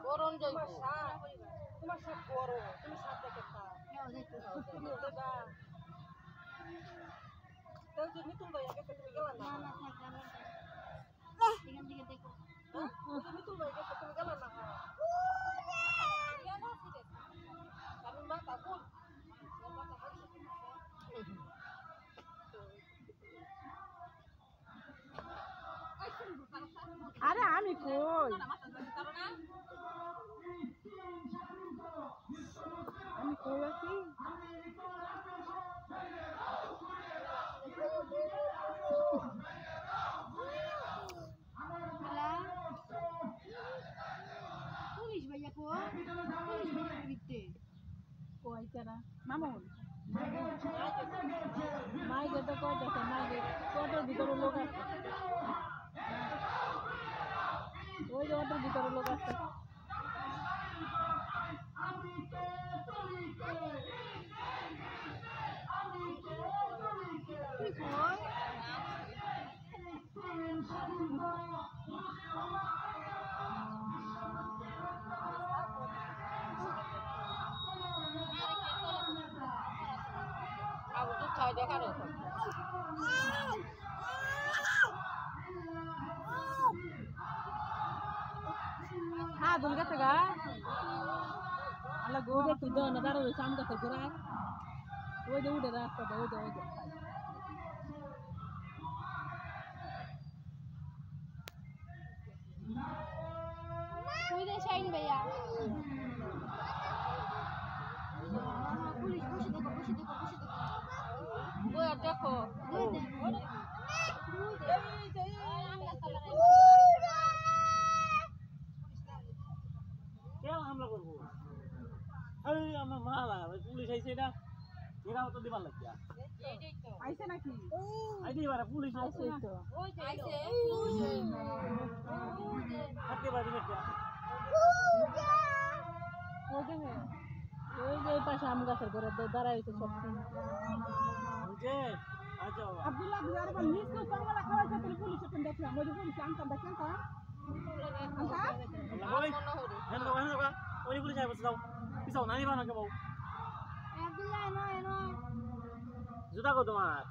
গরম যাইব তোমার সব বড় তুমি সাথে কেতা তাও যে মিতুল ভাই আগে তুমি গেলা না না থাকা না এখান থেকে দেখো মিতুল ভাই আগে তুমি গেলা না আমি মা কাকুল আরে আমি কই আমি কই আছি পুলিশ ভাইয়া কো পুলিশ ভাইয়া বিতে কই কেনা মামুন মাইকে তো কই দেখে মাইকে কত ভিতরে লোক আছে ওই যে ওটার ভিতরে লোক আছে দেখানো হ্যাঁ দুল গেছে গা আল্লাহ গো দেখি দাও না দাঁড়ো সামনে কাছে ঘোরায় ওই যে উঠে রাস্তাটা ওই যে কই রে শাইন ভাইয়া পুলিশ বসে দেখো ওই দেখো কেন হামলা করবো এই আমার মা লাগা পুলিশ আইছে না এরাও তো দিবার লাগিয়া আইছে নাকি আইতে পারে পুলিশ আইছে তো ওই যে আইছে হাতে বাড়ি বেটা ওই যে পাশে আম গাছের ঘরে দাঁড়াইছে সব বুঝে আচ্ছা আব্দুল্লাহ বিয়ার বা নিজ তো কমলা খাওয়াইছে তুমি পুলিশে কোন দেখলাম ওই যে পুলিশ আনতাম দেখেন তা ওই হেন লগা ওই পুলিশ আইবো যাও পিছাও নানি বানা কে বউ আব্দুল্লাহ নয় জুতা কো তোমার